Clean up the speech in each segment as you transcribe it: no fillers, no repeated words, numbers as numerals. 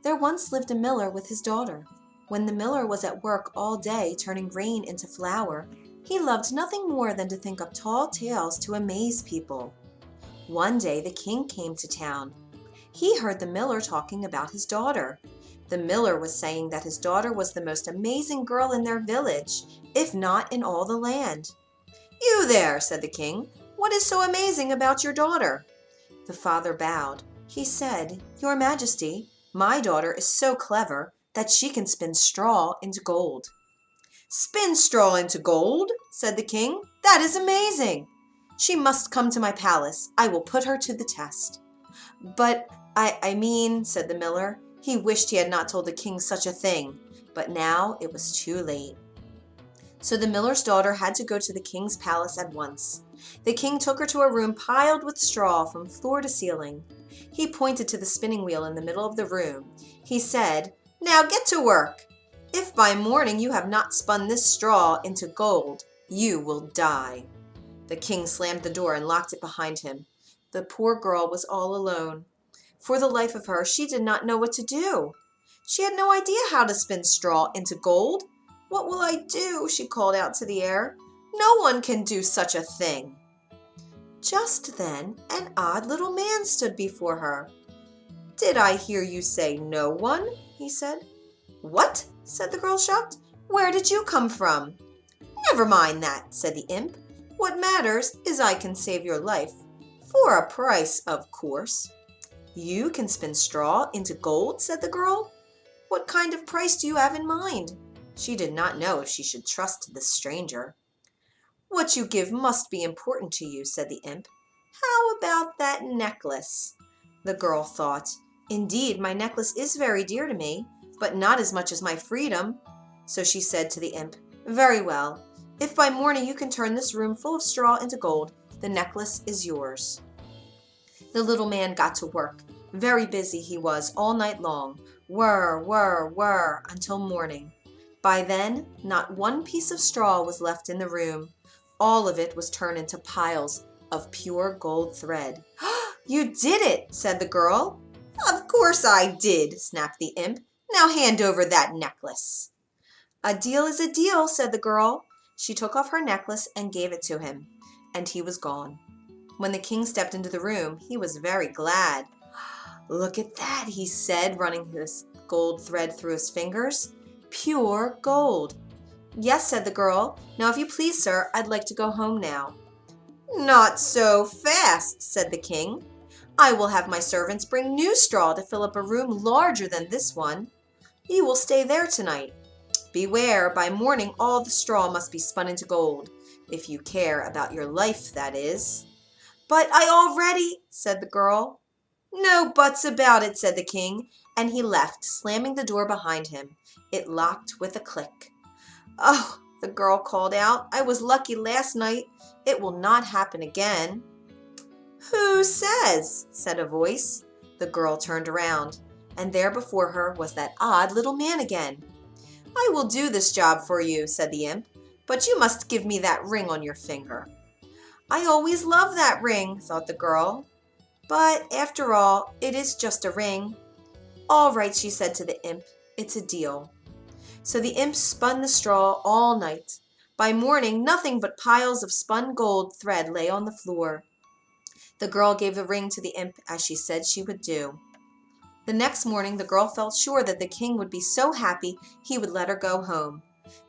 There once lived a miller with his daughter. When the miller was at work all day turning grain into flour, he loved nothing more than to think up tall tales to amaze people. One day the king came to town. He heard the miller talking about his daughter. The miller was saying that his daughter was the most amazing girl in their village, if not in all the land. "You there," said the king, "what is so amazing about your daughter?" The father bowed. He said, "Your Majesty, my daughter is so clever that she can spin straw into gold." "Spin straw into gold?" said the king. "That is amazing. She must come to my palace. I will put her to the test." "But I mean," said the miller. He wished he had not told the king such a thing, but now it was too late. So the miller's daughter had to go to the king's palace at once. The king took her to a room piled with straw from floor to ceiling. He pointed to the spinning wheel in the middle of the room. He said, "Now get to work. If by morning you have not spun this straw into gold, you will die." The king slammed the door and locked it behind him. The poor girl was all alone. For the life of her, she did not know what to do. She had no idea how to spin straw into gold. "What will I do?" she called out to the air. "No one can do such a thing." Just then, an odd little man stood before her. "Did I hear you say no one?" he said. "What?" said the girl, shocked. "Where did you come from?" "Never mind that," said the imp. "What matters is I can save your life. For a price, of course." "You can spin straw into gold?" said the girl. "What kind of price do you have in mind?" She did not know if she should trust this stranger. "What you give must be important to you," said the imp. "How about that necklace?" The girl thought, "Indeed, my necklace is very dear to me, but not as much as my freedom." So she said to the imp, "Very well. If by morning you can turn this room full of straw into gold, the necklace is yours." The little man got to work. Very busy he was all night long. Whir, whir, whir, until morning. By then, not one piece of straw was left in the room. All of it was turned into piles of pure gold thread. "You did it," said the girl. "Of course I did," snapped the imp. "Now hand over that necklace." "A deal is a deal," said the girl. She took off her necklace and gave it to him, and he was gone. When the king stepped into the room, he was very glad. "Look at that," he said, running his gold thread through his fingers. "Pure gold." "Yes," said the girl. "Now, if you please, sir, I'd like to go home now." "Not so fast," said the king. "I will have my servants bring new straw to fill up a room larger than this one. You will stay there tonight. Beware, by morning all the straw must be spun into gold, if you care about your life, that is." "But I already—" said the girl. "No buts about it," said the king, and he left, slamming the door behind him. It locked with a click. "Oh," the girl called out, "I was lucky last night. It will not happen again." "Who says?" said a voice. The girl turned around, and there before her was that odd little man again. "I will do this job for you," said the imp, "but you must give me that ring on your finger." "I always loved that ring," thought the girl. "But after all, it is just a ring." "All right," she said to the imp, "it's a deal." So the imp spun the straw all night. By morning, nothing but piles of spun gold thread lay on the floor. The girl gave the ring to the imp as she said she would do. The next morning, the girl felt sure that the king would be so happy he would let her go home.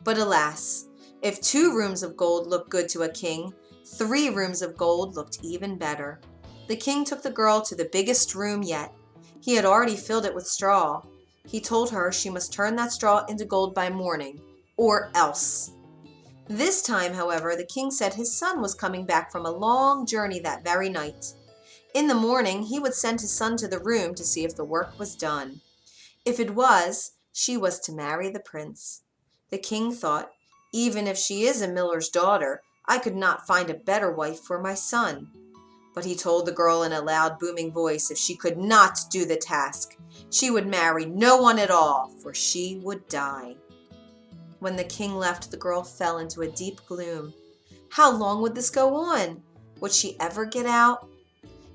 But alas, if 2 rooms of gold looked good to a king, 3 rooms of gold looked even better. The king took the girl to the biggest room yet. He had already filled it with straw. He told her she must turn that straw into gold by morning, or else. This time, however, the king said his son was coming back from a long journey that very night. In the morning, he would send his son to the room to see if the work was done. If it was, she was to marry the prince. The king thought, "Even if she is a miller's daughter, I could not find a better wife for my son." But he told the girl in a loud, booming voice if she could not do the task, she would marry no one at all, for she would die. When the king left, the girl fell into a deep gloom. How long would this go on? Would she ever get out?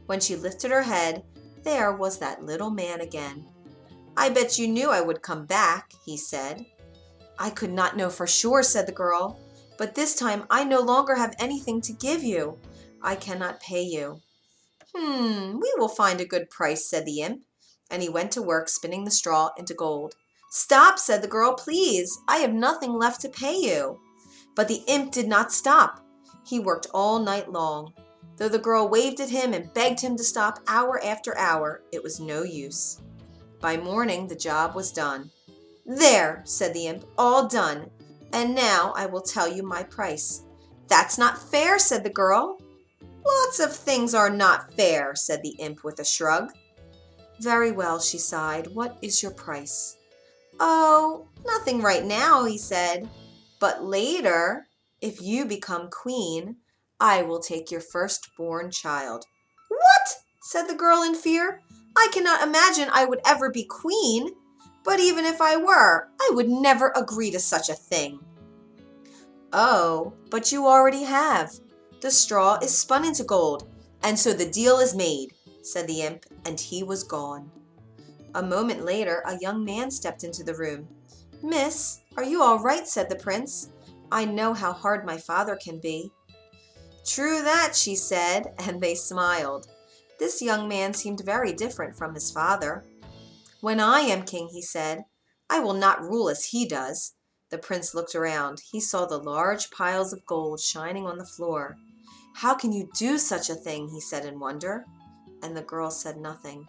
When she lifted her head, there was that little man again. I bet you knew I would come back, he said. I could not know for sure, said the girl, but this time I no longer have anything to give you. I cannot pay you. We will find a good price, said the imp, and he went to work spinning the straw into gold. Stop, said the girl, please. I have nothing left to pay you. But the imp did not stop. He worked all night long. Though the girl waved at him and begged him to stop hour after hour, it was no use. By morning, the job was done. There, said the imp, all done. And now I will tell you my price. That's not fair, said the girl. Lots of things are not fair, said the imp with a shrug. Very well, she sighed. What is your price? Oh, nothing right now, he said. But later, if you become queen, I will take your firstborn child. What? Said the girl in fear. I cannot imagine I would ever be queen. But even if I were, I would never agree to such a thing. Oh, but you already have. The straw is spun into gold, and so the deal is made, said the imp, and he was gone. A moment later, a young man stepped into the room. Miss, are you all right? Said the prince. I know how hard my father can be. True that, she said, and they smiled. This young man seemed very different from his father. When I am king, he said, I will not rule as he does. The prince looked around. He saw the large piles of gold shining on the floor. How can you do such a thing? He said in wonder. And the girl said nothing.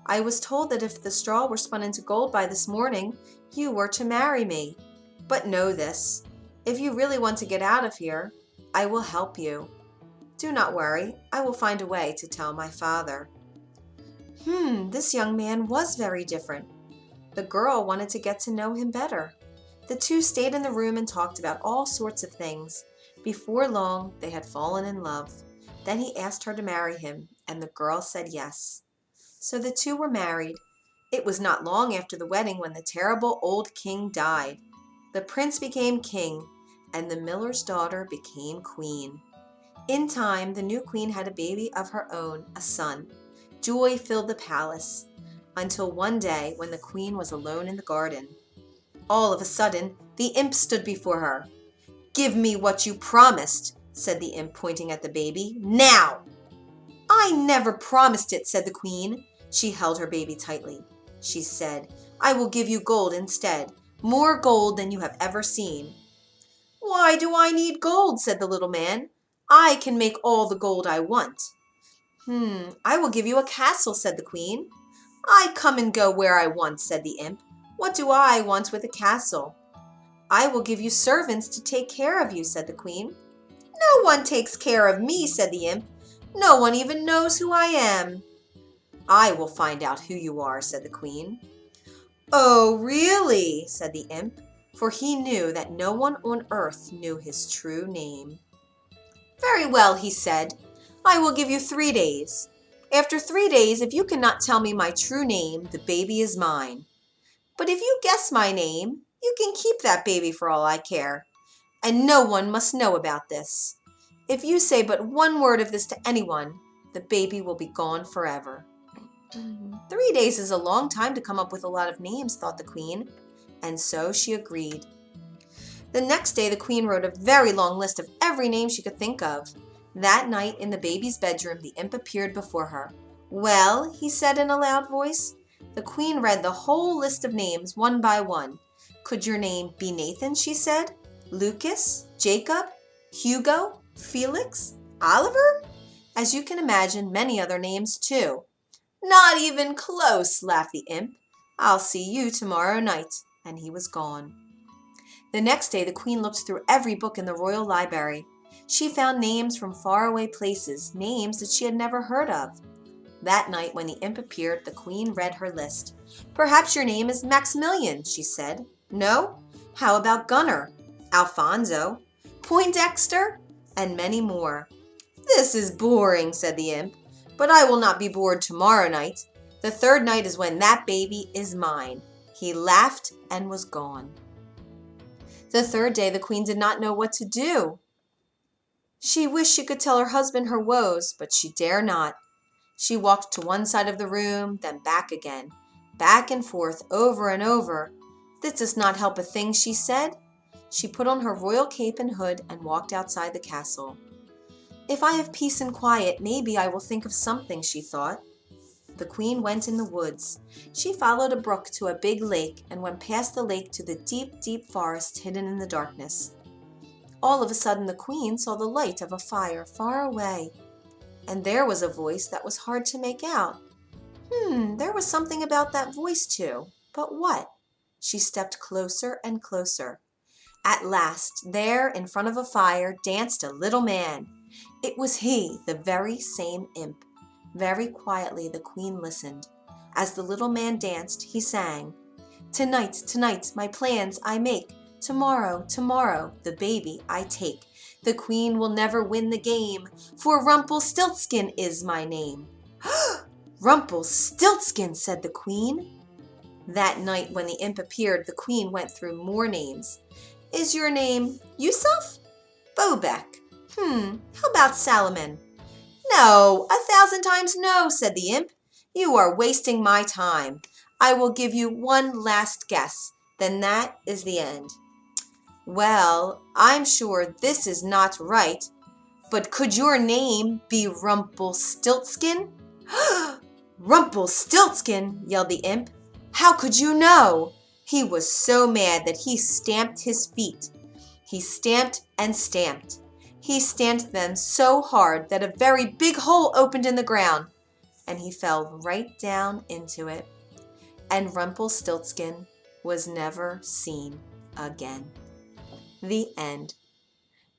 I was told that if the straw were spun into gold by this morning, you were to marry me. But know this, if you really want to get out of here, I will help you. Do not worry, I will find a way to tell my father. This young man was very different. The girl wanted to get to know him better. The two stayed in the room and talked about all sorts of things. Before long, they had fallen in love. Then he asked her to marry him, and the girl said yes. So the two were married. It was not long after the wedding when the terrible old king died. The prince became king, and the miller's daughter became queen. In time, the new queen had a baby of her own, a son. Joy filled the palace, until one day when the queen was alone in the garden. All of a sudden, the imp stood before her. Give me what you promised, said the imp, pointing at the baby. Now! I never promised it, said the queen. She held her baby tightly. She said, I will give you gold instead, more gold than you have ever seen. Why do I need gold, said the little man. I can make all the gold I want. I will give you a castle, said the queen. I come and go where I want, said the imp. What do I want with a castle? I will give you servants to take care of you, said the queen. No one takes care of me, said the imp. No one even knows who I am. I will find out who you are, said the queen. Oh, really, said the imp, for he knew that no one on earth knew his true name. Very well, he said. I will give you 3 days. After 3 days, if you cannot tell me my true name, the baby is mine. But if you guess my name, you can keep that baby for all I care. And no one must know about this. If you say but one word of this to anyone, the baby will be gone forever. 3 days is a long time to come up with a lot of names, thought the queen, and so she agreed. The next day, the queen wrote a very long list of every name she could think of. That night, in the baby's bedroom, the imp appeared before her. Well, he said in a loud voice. The queen read the whole list of names one by one. Could your name be Nathan, she said? Lucas? Jacob? Hugo? Felix? Oliver? As you can imagine, many other names too. Not even close, laughed the imp. I'll see you tomorrow night. And he was gone. The next day, the queen looked through every book in the royal library. She found names from faraway places, names that she had never heard of. That night, when the imp appeared, the queen read her list. Perhaps your name is Maximilian, she said. No? How about Gunnar, Alfonso, Poindexter, and many more? This is boring, said the imp, but I will not be bored tomorrow night. The 3rd night is when that baby is mine. He laughed and was gone. The 3rd day, the queen did not know what to do. She wished she could tell her husband her woes, but she dare not. She walked to one side of the room, then back again. back and forth, over and over. "This does not help a thing," she said. She put on her royal cape and hood and walked outside the castle. "If I have peace and quiet, maybe I will think of something," she thought. The queen went in the woods. She followed a brook to a big lake and went past the lake to the deep, deep forest hidden in the darkness. All of a sudden the queen saw the light of a fire far away, and there was a voice that was hard to make out. There was something about that voice too, but what? She stepped closer and closer. At last, there in front of a fire danced a little man. It was he, the very same imp. Very quietly the queen listened. As the little man danced, he sang, "Tonight, tonight, my plans I make. Tomorrow, tomorrow, the baby I take. The queen will never win the game, for Rumpelstiltskin is my name." "Rumpelstiltskin," said the queen. That night when the imp appeared, the queen went through more names. "Is your name Yusuf? Bobek? How about Salomon?" "No, 1,000 times no," said the imp. "You are wasting my time. I will give you one last guess, then that is the end." "Well, I'm sure this is not right, but could your name be Rumpelstiltzkin?" "Rumpelstiltzkin!" yelled the imp. "How could you know?" He was so mad that he stamped his feet. He stamped and stamped. He stamped them so hard that a very big hole opened in the ground, and he fell right down into it. And Rumpelstiltskin was never seen again. The end.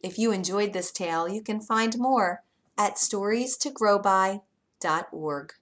If you enjoyed this tale, you can find more at storiestogrowby.org.